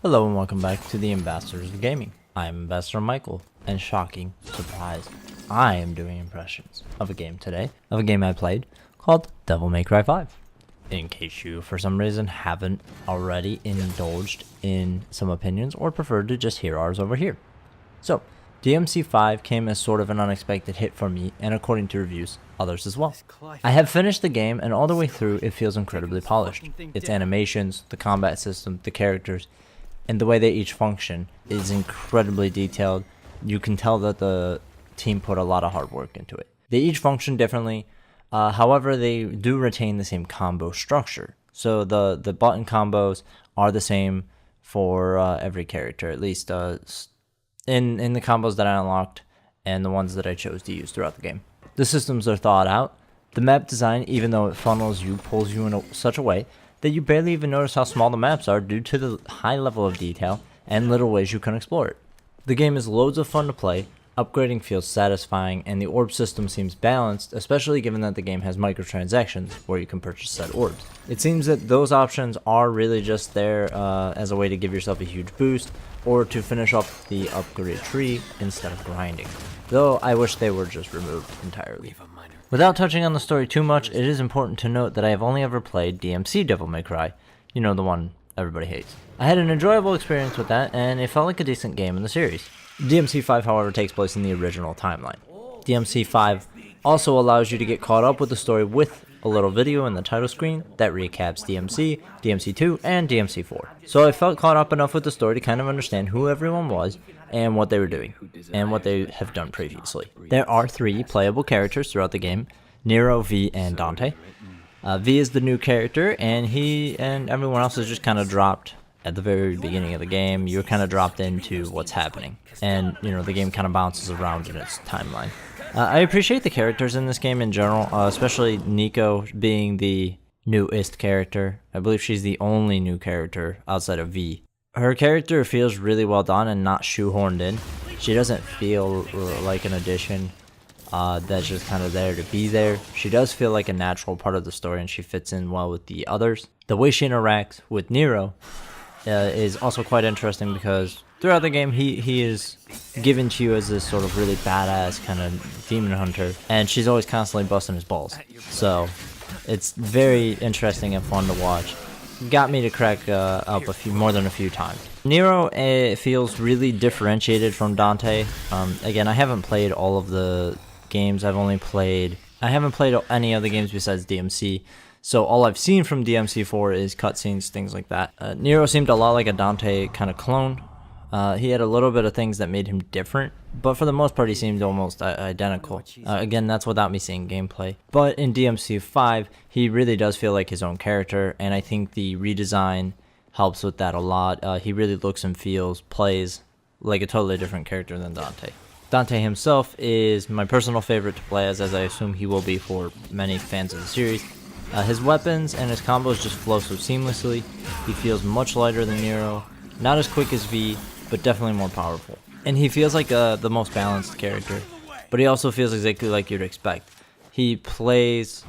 Hello and welcome back to the Ambassadors of Gaming. I am Ambassador Michael, and shocking surprise, I am doing impressions of a game today, of a game I played, called Devil May Cry 5. In case you, for some reason, haven't already indulged in some opinions or preferred to just hear ours over here. So, DMC 5 came as sort of an unexpected hit for me, and according to reviews, others as well. I have finished the game, and all the way through it feels incredibly polished. Its animations, the combat system, the characters, and the way they each function is incredibly detailed. You can tell that the team put a lot of hard work into it. They each function differently, however they do retain the same combo structure. So the button combos are the same for every character, at least in the combos that I unlocked and the ones that I chose to use throughout the game. The systems are thought out. The map design, even though it funnels you, pulls you in such a way that you barely even notice how small the maps are due to the high level of detail and little ways you can explore it. The game is loads of fun to play, upgrading feels satisfying, and the orb system seems balanced, especially given that the game has microtransactions where you can purchase said orbs. It seems that those options are really just there as a way to give yourself a huge boost, or to finish up the upgrade tree instead of grinding, though I wish they were just removed entirely. Without touching on the story too much, it is important to note that I have only ever played DMC Devil May Cry, you know, the one everybody hates. I had an enjoyable experience with that, and it felt like a decent game in the series. DMC 5, however, takes place in the original timeline. DMC 5 also allows you to get caught up with the story with a little video in the title screen that recaps DMC, DMC 2, and DMC 4. So I felt caught up enough with the story to kind of understand who everyone was and what they were doing, and what they have done previously. There are 3 playable characters throughout the game: Nero, V, and Dante. V is the new character, and he and everyone else is just kind of dropped at the very beginning of the game. You're kind of dropped into what's happening, and you know the game kind of bounces around in its timeline. I appreciate the characters in this game in general, especially Nico being the newest character. I believe she's the only new character outside of V. Her character feels really well done and not shoehorned in. She doesn't feel like an addition that's just kind of there to be there. She does feel like a natural part of the story, and she fits in well with the others. The way she interacts with Nero is also quite interesting, because throughout the game he is given to you as this sort of really badass kind of demon hunter, and she's always constantly busting his balls. So it's very interesting and fun to watch. Got me to crack up more than a few times. Nero feels really differentiated from Dante. Again, I haven't played all of the games. I haven't played any other games besides DMC. So all I've seen from DMC 4 is cutscenes, things like that. Nero seemed a lot like a Dante kind of clone. He had a little bit of things that made him different, but for the most part he seemed almost identical. Again, that's without me seeing gameplay. But in DMC 5, he really does feel like his own character, and I think the redesign helps with that a lot. He really looks and feels, plays like a totally different character than Dante. Dante himself is my personal favorite to play as I assume he will be for many fans of the series. His weapons and his combos just flow so seamlessly. He feels much lighter than Nero, not as quick as V, but definitely more powerful. And he feels like the most balanced character, but he also feels exactly like you'd expect. He plays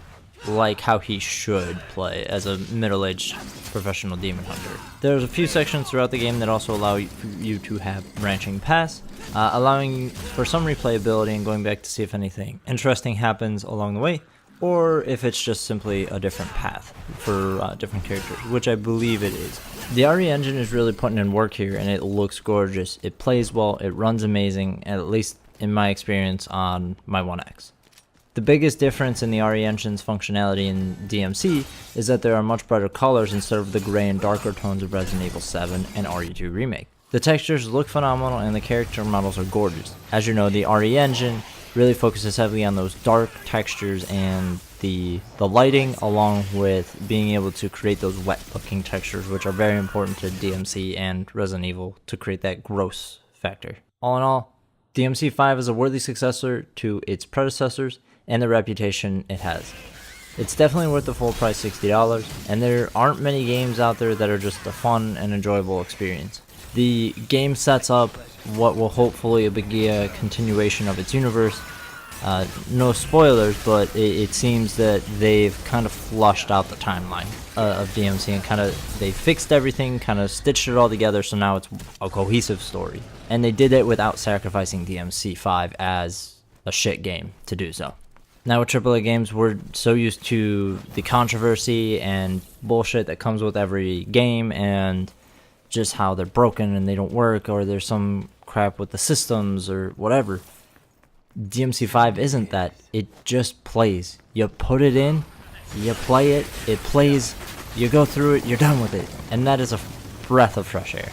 like how he should play as a middle-aged professional demon hunter. There's a few sections throughout the game that also allow you to have branching paths, allowing for some replayability and going back to see if anything interesting happens along the way, or if it's just simply a different path for different characters, which I believe it is. The RE engine is really putting in work here, and it looks gorgeous. It plays well, it runs amazing, at least in my experience on my 1X. The biggest difference in the RE engine's functionality in DMC is that there are much brighter colors instead of the gray and darker tones of Resident Evil 7 and RE2 Remake. The textures look phenomenal, and the character models are gorgeous. As you know, the RE engine really focuses heavily on those dark textures and the lighting, along with being able to create those wet looking textures, which are very important to DMC and Resident Evil to create that gross factor. All in all, DMC 5 is a worthy successor to its predecessors and the reputation it has. It's definitely worth the full price, $60, and there aren't many games out there that are just a fun and enjoyable experience. The game sets up what will hopefully be a continuation of its universe, No spoilers, but it seems that they've kind of flushed out the timeline of DMC and they fixed everything, kind of stitched it all together, so now it's a cohesive story. And they did it without sacrificing DMC 5 as a shit game to do so. Now with AAA games, we're so used to the controversy and bullshit that comes with every game, and just how they're broken and they don't work, or there's some crap with the systems or whatever. DMC5 isn't that. It just plays. You put it in, you play it, it plays, you go through it, you're done with it. And that is a breath of fresh air.